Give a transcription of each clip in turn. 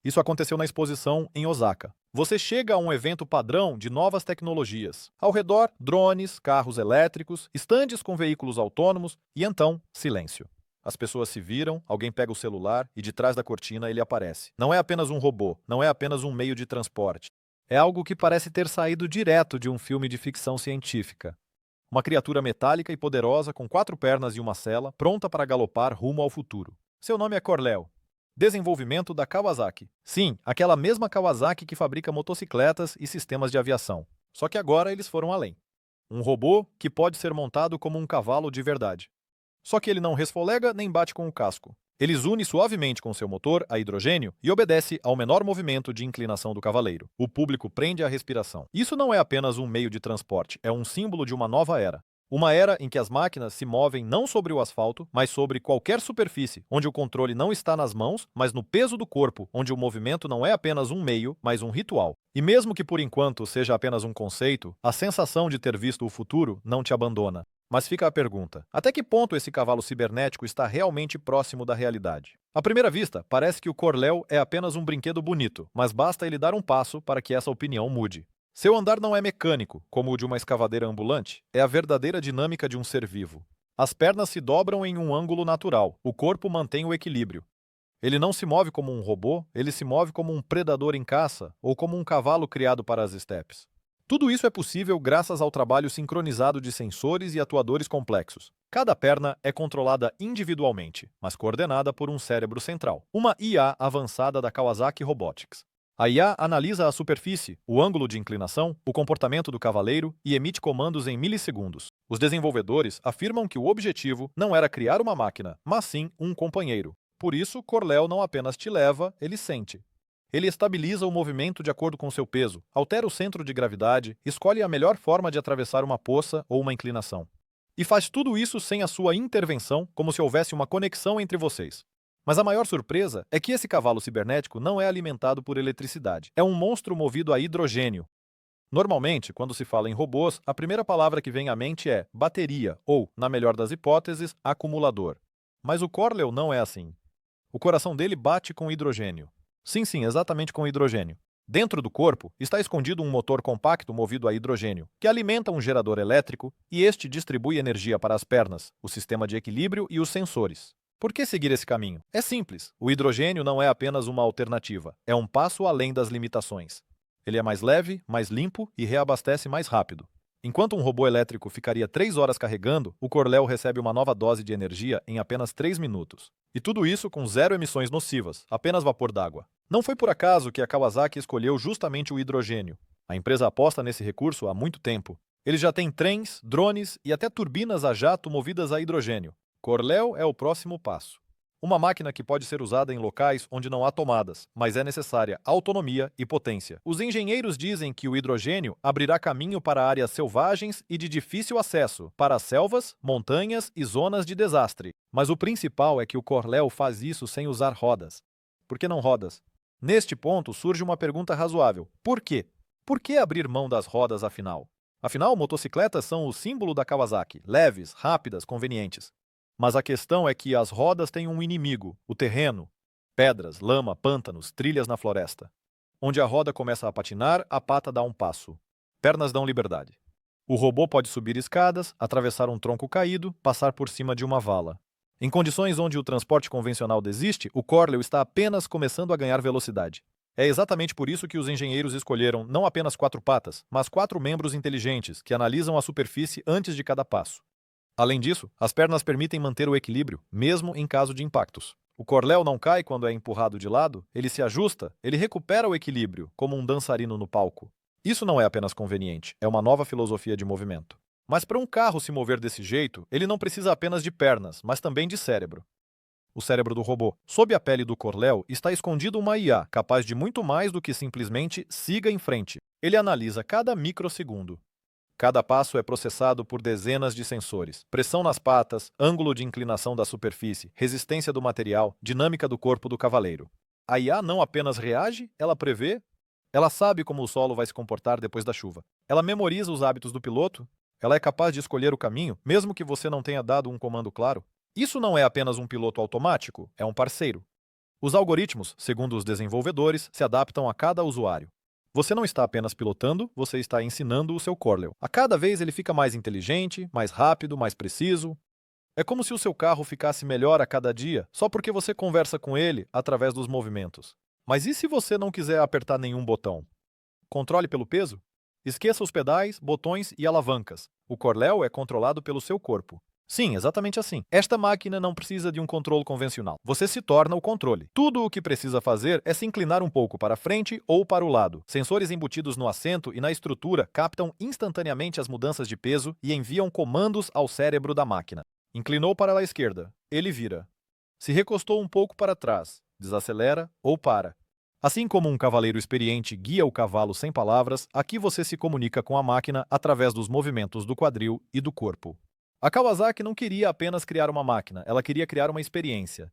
Isso aconteceu na exposição em Osaka. Você chega a um evento padrão de novas tecnologias. Ao redor, drones, carros elétricos, estandes com veículos autônomos e então, silêncio. As pessoas se viram, alguém pega o celular e de trás da cortina ele aparece. Não é apenas um robô, não é apenas um meio de transporte. É algo que parece ter saído direto de um filme de ficção científica. Uma criatura metálica e poderosa com 4 pernas e uma sela, pronta para galopar rumo ao futuro. Seu nome é Corléo. Desenvolvimento da Kawasaki. Sim, aquela mesma Kawasaki que fabrica motocicletas e sistemas de aviação. Só que agora eles foram além. Um robô que pode ser montado como um cavalo de verdade. Só que ele não resfolega nem bate com o casco. Ele une suavemente com seu motor a hidrogênio e obedece ao menor movimento de inclinação do cavaleiro. O público prende a respiração. Isso não é apenas um meio de transporte, é um símbolo de uma nova era. Uma era em que as máquinas se movem não sobre o asfalto, mas sobre qualquer superfície, onde o controle não está nas mãos, mas no peso do corpo, onde o movimento não é apenas um meio, mas um ritual. E mesmo que por enquanto seja apenas um conceito, a sensação de ter visto o futuro não te abandona. Mas fica a pergunta: até que ponto esse cavalo cibernético está realmente próximo da realidade? À primeira vista, parece que o Corléo é apenas um brinquedo bonito, mas basta ele dar um passo para que essa opinião mude. Seu andar não é mecânico, como o de uma escavadeira ambulante, é a verdadeira dinâmica de um ser vivo. As pernas se dobram em um ângulo natural, o corpo mantém o equilíbrio. Ele não se move como um robô, ele se move como um predador em caça ou como um cavalo criado para as estepes. Tudo isso é possível graças ao trabalho sincronizado de sensores e atuadores complexos. Cada perna é controlada individualmente, mas coordenada por um cérebro central, uma IA avançada da Kawasaki Robotics. A IA analisa a superfície, o ângulo de inclinação, o comportamento do cavaleiro e emite comandos em milissegundos. Os desenvolvedores afirmam que o objetivo não era criar uma máquina, mas sim um companheiro. Por isso, Corléo não apenas te leva, ele sente. Ele estabiliza o movimento de acordo com seu peso, altera o centro de gravidade, escolhe a melhor forma de atravessar uma poça ou uma inclinação. E faz tudo isso sem a sua intervenção, como se houvesse uma conexão entre vocês. Mas a maior surpresa é que esse cavalo cibernético não é alimentado por eletricidade. É um monstro movido a hidrogênio. Normalmente, quando se fala em robôs, a primeira palavra que vem à mente é bateria ou, na melhor das hipóteses, acumulador. Mas o Corléo não é assim. O coração dele bate com hidrogênio. Sim, exatamente com hidrogênio. Dentro do corpo está escondido um motor compacto movido a hidrogênio, que alimenta um gerador elétrico e este distribui energia para as pernas, o sistema de equilíbrio e os sensores. Por que seguir esse caminho? É simples. O hidrogênio não é apenas uma alternativa, é um passo além das limitações. Ele é mais leve, mais limpo e reabastece mais rápido. Enquanto um robô elétrico ficaria 3 horas carregando, o Corléo recebe uma nova dose de energia em apenas 3 minutos. E tudo isso com zero emissões nocivas, apenas vapor d'água. Não foi por acaso que a Kawasaki escolheu justamente o hidrogênio. A empresa aposta nesse recurso há muito tempo. Ele já tem trens, drones e até turbinas a jato movidas a hidrogênio. Corléo é o próximo passo. Uma máquina que pode ser usada em locais onde não há tomadas, mas é necessária autonomia e potência. Os engenheiros dizem que o hidrogênio abrirá caminho para áreas selvagens e de difícil acesso, para selvas, montanhas e zonas de desastre. Mas o principal é que o Corléo faz isso sem usar rodas. Por que não rodas? Neste ponto surge uma pergunta razoável. Por quê? Por que abrir mão das rodas afinal? Afinal, motocicletas são o símbolo da Kawasaki, leves, rápidas, convenientes. Mas a questão é que as rodas têm um inimigo, o terreno. Pedras, lama, pântanos, trilhas na floresta. Onde a roda começa a patinar, a pata dá um passo. Pernas dão liberdade. O robô pode subir escadas, atravessar um tronco caído, passar por cima de uma vala. Em condições onde o transporte convencional desiste, o Corléo está apenas começando a ganhar velocidade. É exatamente por isso que os engenheiros escolheram não apenas 4 patas, mas 4 membros inteligentes que analisam a superfície antes de cada passo. Além disso, as pernas permitem manter o equilíbrio, mesmo em caso de impactos. O Corléo não cai quando é empurrado de lado, ele se ajusta, ele recupera o equilíbrio, como um dançarino no palco. Isso não é apenas conveniente, é uma nova filosofia de movimento. Mas para um carro se mover desse jeito, ele não precisa apenas de pernas, mas também de cérebro. O cérebro do robô. Sob a pele do Corléo está escondido uma IA, capaz de muito mais do que simplesmente siga em frente. Ele analisa cada microsegundo. Cada passo é processado por dezenas de sensores. Pressão nas patas, ângulo de inclinação da superfície, resistência do material, dinâmica do corpo do cavaleiro. A IA não apenas reage, ela prevê. Ela sabe como o solo vai se comportar depois da chuva. Ela memoriza os hábitos do piloto. Ela é capaz de escolher o caminho, mesmo que você não tenha dado um comando claro. Isso não é apenas um piloto automático, é um parceiro. Os algoritmos, segundo os desenvolvedores, se adaptam a cada usuário. Você não está apenas pilotando, você está ensinando o seu Corleu. A cada vez ele fica mais inteligente, mais rápido, mais preciso. É como se o seu carro ficasse melhor a cada dia só porque você conversa com ele através dos movimentos. Mas e se você não quiser apertar nenhum botão? Controle pelo peso? Esqueça os pedais, botões e alavancas. O Corleu é controlado pelo seu corpo. Sim, exatamente assim. Esta máquina não precisa de um controle convencional. Você se torna o controle. Tudo o que precisa fazer é se inclinar um pouco para frente ou para o lado. Sensores embutidos no assento e na estrutura captam instantaneamente as mudanças de peso e enviam comandos ao cérebro da máquina. Inclinou para a esquerda, ele vira. Se recostou um pouco para trás, desacelera ou para. Assim como um cavaleiro experiente guia o cavalo sem palavras, aqui você se comunica com a máquina através dos movimentos do quadril e do corpo. A Kawasaki não queria apenas criar uma máquina, ela queria criar uma experiência.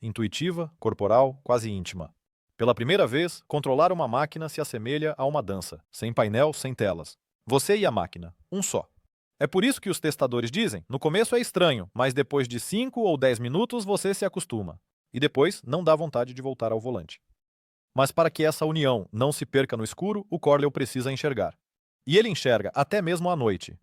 Intuitiva, corporal, quase íntima. Pela primeira vez, controlar uma máquina se assemelha a uma dança, sem painel, sem telas. Você e a máquina, um só. É por isso que os testadores dizem, no começo é estranho, mas depois de 5 ou 10 minutos você se acostuma. E depois não dá vontade de voltar ao volante. Mas para que essa união não se perca no escuro, o Corleu precisa enxergar. E ele enxerga até mesmo à noite.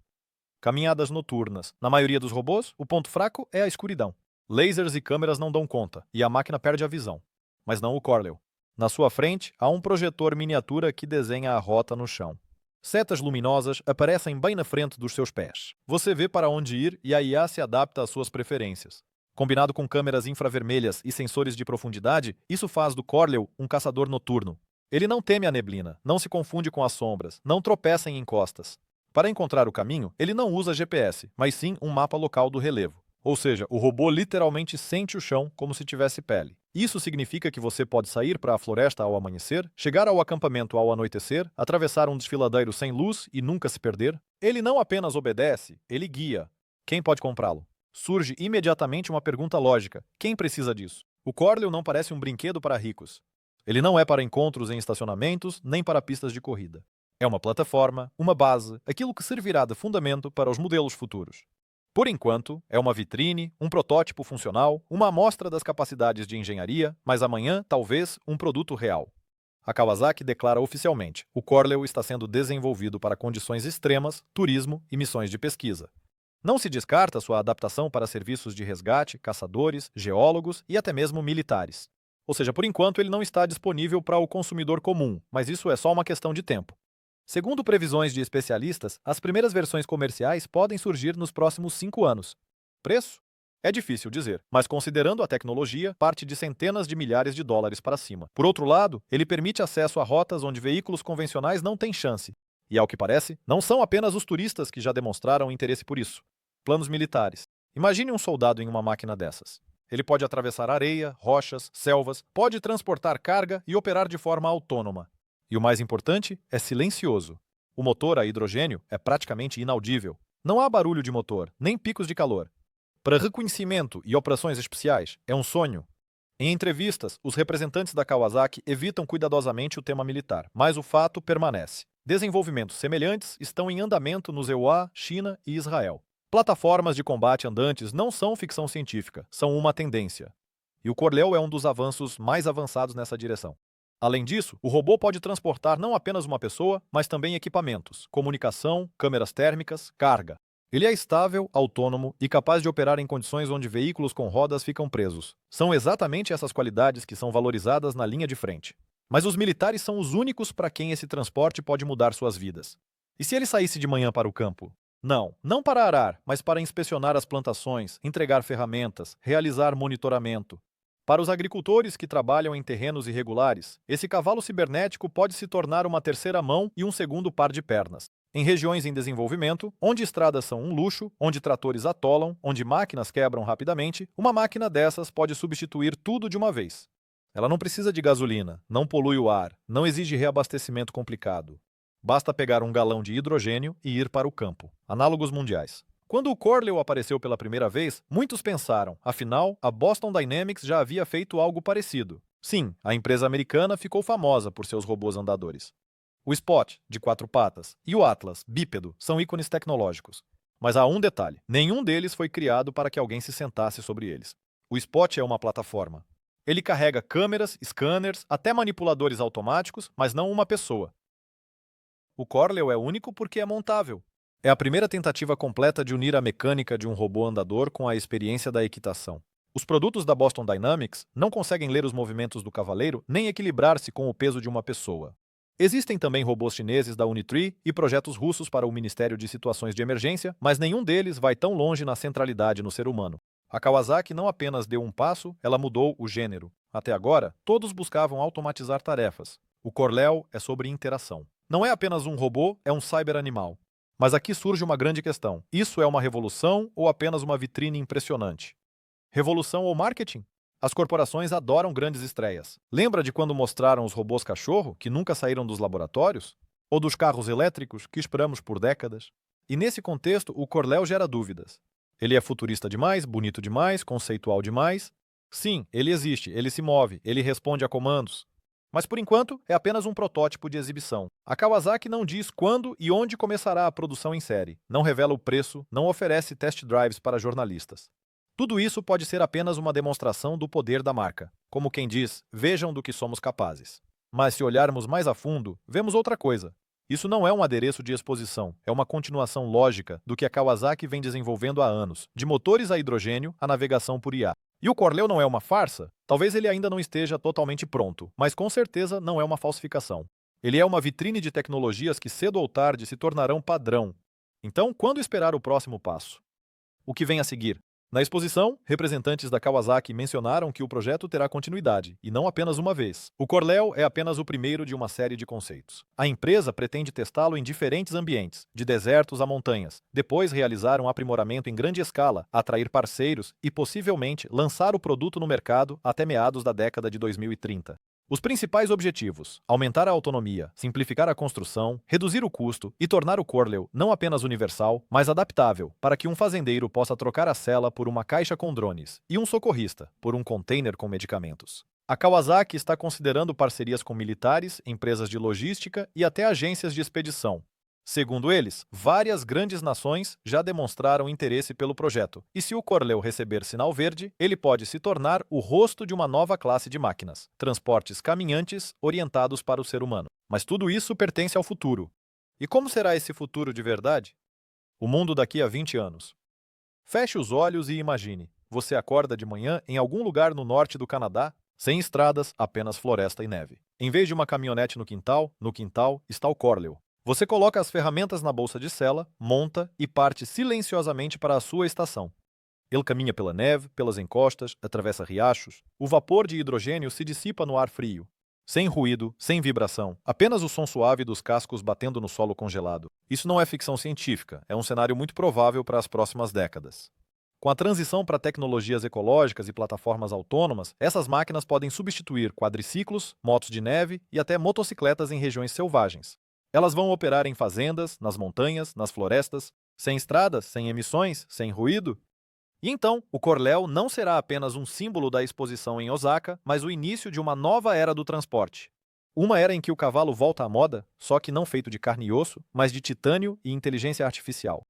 Caminhadas noturnas. Na maioria dos robôs, o ponto fraco é a escuridão. Lasers e câmeras não dão conta, e a máquina perde a visão. Mas não o Corleu. Na sua frente, há um projetor miniatura que desenha a rota no chão. Setas luminosas aparecem bem na frente dos seus pés. Você vê para onde ir e a IA se adapta às suas preferências. Combinado com câmeras infravermelhas e sensores de profundidade, isso faz do Corleu um caçador noturno. Ele não teme a neblina, não se confunde com as sombras, não tropeça em encostas. Para encontrar o caminho, ele não usa GPS, mas sim um mapa local do relevo. Ou seja, o robô literalmente sente o chão como se tivesse pele. Isso significa que você pode sair para a floresta ao amanhecer, chegar ao acampamento ao anoitecer, atravessar um desfiladeiro sem luz e nunca se perder. Ele não apenas obedece, ele guia. Quem pode comprá-lo? Surge imediatamente uma pergunta lógica. Quem precisa disso? O Corleu não parece um brinquedo para ricos. Ele não é para encontros em estacionamentos, nem para pistas de corrida. É uma plataforma, uma base, aquilo que servirá de fundamento para os modelos futuros. Por enquanto, é uma vitrine, um protótipo funcional, uma amostra das capacidades de engenharia, mas amanhã, talvez, um produto real. A Kawasaki declara oficialmente: o Corleu está sendo desenvolvido para condições extremas, turismo e missões de pesquisa. Não se descarta sua adaptação para serviços de resgate, caçadores, geólogos e até mesmo militares. Ou seja, por enquanto ele não está disponível para o consumidor comum, mas isso é só uma questão de tempo. Segundo previsões de especialistas, as primeiras versões comerciais podem surgir nos próximos 5 anos. Preço? É difícil dizer, mas considerando a tecnologia, parte de centenas de milhares de dólares para cima. Por outro lado, ele permite acesso a rotas onde veículos convencionais não têm chance. E, ao que parece, não são apenas os turistas que já demonstraram interesse por isso. Planos militares. Imagine um soldado em uma máquina dessas. Ele pode atravessar areia, rochas, selvas, pode transportar carga e operar de forma autônoma. E o mais importante, é silencioso. O motor a hidrogênio é praticamente inaudível. Não há barulho de motor, nem picos de calor. Para reconhecimento e operações especiais, é um sonho. Em entrevistas, os representantes da Kawasaki evitam cuidadosamente o tema militar, mas o fato permanece. Desenvolvimentos semelhantes estão em andamento nos EUA, China e Israel. Plataformas de combate andantes não são ficção científica, são uma tendência. E o Corleu é um dos avanços mais avançados nessa direção. Além disso, o robô pode transportar não apenas uma pessoa, mas também equipamentos, comunicação, câmeras térmicas, carga. Ele é estável, autônomo e capaz de operar em condições onde veículos com rodas ficam presos. São exatamente essas qualidades que são valorizadas na linha de frente. Mas os militares são os únicos para quem esse transporte pode mudar suas vidas. E se ele saísse de manhã para o campo? Não para arar, mas para inspecionar as plantações, entregar ferramentas, realizar monitoramento. Para os agricultores que trabalham em terrenos irregulares, esse cavalo cibernético pode se tornar uma terceira mão e um segundo par de pernas. Em regiões em desenvolvimento, onde estradas são um luxo, onde tratores atolam, onde máquinas quebram rapidamente, uma máquina dessas pode substituir tudo de uma vez. Ela não precisa de gasolina, não polui o ar, não exige reabastecimento complicado. Basta pegar um galão de hidrogênio e ir para o campo. Análogos mundiais. Quando o Corleu apareceu pela primeira vez, muitos pensaram, afinal, a Boston Dynamics já havia feito algo parecido. Sim, a empresa americana ficou famosa por seus robôs andadores. O Spot, de 4 patas, e o Atlas, bípedo, são ícones tecnológicos. Mas há um detalhe: nenhum deles foi criado para que alguém se sentasse sobre eles. O Spot é uma plataforma. Ele carrega câmeras, scanners, até manipuladores automáticos, mas não uma pessoa. O Corleu é único porque é montável. É a primeira tentativa completa de unir a mecânica de um robô andador com a experiência da equitação. Os produtos da Boston Dynamics não conseguem ler os movimentos do cavaleiro nem equilibrar-se com o peso de uma pessoa. Existem também robôs chineses da Unitree e projetos russos para o Ministério de Situações de Emergência, mas nenhum deles vai tão longe na centralidade no ser humano. A Kawasaki não apenas deu um passo, ela mudou o gênero. Até agora, todos buscavam automatizar tarefas. O Corleu é sobre interação. Não é apenas um robô, é um cyberanimal. Mas aqui surge uma grande questão. Isso é uma revolução ou apenas uma vitrine impressionante? Revolução ou marketing? As corporações adoram grandes estreias. Lembra de quando mostraram os robôs cachorro, que nunca saíram dos laboratórios? Ou dos carros elétricos, que esperamos por décadas? E nesse contexto, o Corleu gera dúvidas. Ele é futurista demais, bonito demais, conceitual demais? Sim, ele existe, ele se move, ele responde a comandos. Mas por enquanto, é apenas um protótipo de exibição. A Kawasaki não diz quando e onde começará a produção em série, não revela o preço, não oferece test drives para jornalistas. Tudo isso pode ser apenas uma demonstração do poder da marca. Como quem diz, vejam do que somos capazes. Mas se olharmos mais a fundo, vemos outra coisa. Isso não é um adereço de exposição, é uma continuação lógica do que a Kawasaki vem desenvolvendo há anos, de motores a hidrogênio à navegação por IA. E o Corleu não é uma farsa? Talvez ele ainda não esteja totalmente pronto, mas com certeza não é uma falsificação. Ele é uma vitrine de tecnologias que cedo ou tarde se tornarão padrão. Então, quando esperar o próximo passo? O que vem a seguir? Na exposição, representantes da Kawasaki mencionaram que o projeto terá continuidade, e não apenas uma vez. O Corleu é apenas o primeiro de uma série de conceitos. A empresa pretende testá-lo em diferentes ambientes, de desertos a montanhas, depois realizar um aprimoramento em grande escala, atrair parceiros e, possivelmente, lançar o produto no mercado até meados da década de 2030. Os principais objetivos: aumentar a autonomia, simplificar a construção, reduzir o custo e tornar o Corleu não apenas universal, mas adaptável, para que um fazendeiro possa trocar a sela por uma caixa com drones e um socorrista por um container com medicamentos. A Kawasaki está considerando parcerias com militares, empresas de logística e até agências de expedição. Segundo eles, várias grandes nações já demonstraram interesse pelo projeto, e se o Corleu receber sinal verde, ele pode se tornar o rosto de uma nova classe de máquinas, transportes caminhantes orientados para o ser humano. Mas tudo isso pertence ao futuro. E como será esse futuro de verdade? O mundo daqui a 20 anos. Feche os olhos e imagine. Você acorda de manhã em algum lugar no norte do Canadá, sem estradas, apenas floresta e neve. Em vez de uma caminhonete no quintal está o Corleu. Você coloca as ferramentas na bolsa de sela, monta e parte silenciosamente para a sua estação. Ele caminha pela neve, pelas encostas, atravessa riachos. O vapor de hidrogênio se dissipa no ar frio. Sem ruído, sem vibração, apenas o som suave dos cascos batendo no solo congelado. Isso não é ficção científica, é um cenário muito provável para as próximas décadas. Com a transição para tecnologias ecológicas e plataformas autônomas, essas máquinas podem substituir quadriciclos, motos de neve e até motocicletas em regiões selvagens. Elas vão operar em fazendas, nas montanhas, nas florestas, sem estradas, sem emissões, sem ruído. E então, o Corleu não será apenas um símbolo da exposição em Osaka, mas o início de uma nova era do transporte. Uma era em que o cavalo volta à moda, só que não feito de carne e osso, mas de titânio e inteligência artificial.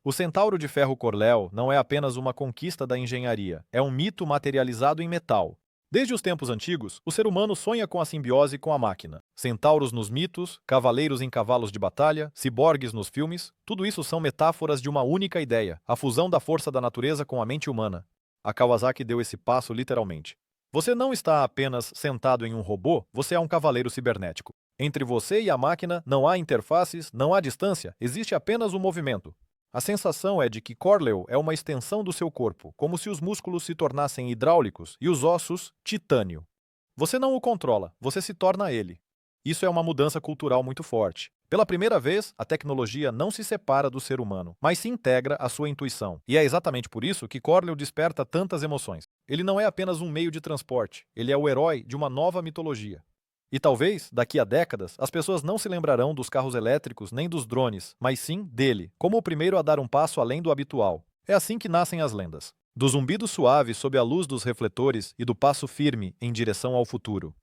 O centauro de ferro Corleu não é apenas uma conquista da engenharia, é um mito materializado em metal. Desde os tempos antigos, o ser humano sonha com a simbiose com a máquina. Centauros nos mitos, cavaleiros em cavalos de batalha, ciborgues nos filmes, tudo isso são metáforas de uma única ideia, a fusão da força da natureza com a mente humana. A Kawasaki deu esse passo literalmente. Você não está apenas sentado em um robô, você é um cavaleiro cibernético. Entre você e a máquina não há interfaces, não há distância, existe apenas o movimento. A sensação é de que Corleu é uma extensão do seu corpo, como se os músculos se tornassem hidráulicos e os ossos titânio. Você não o controla, você se torna ele. Isso é uma mudança cultural muito forte. Pela primeira vez, a tecnologia não se separa do ser humano, mas se integra à sua intuição. E é exatamente por isso que Corleu desperta tantas emoções. Ele não é apenas um meio de transporte, ele é o herói de uma nova mitologia. E talvez, daqui a décadas, as pessoas não se lembrarão dos carros elétricos nem dos drones, mas sim dele, como o primeiro a dar um passo além do habitual. É assim que nascem as lendas. Do zumbido suave sob a luz dos refletores e do passo firme em direção ao futuro.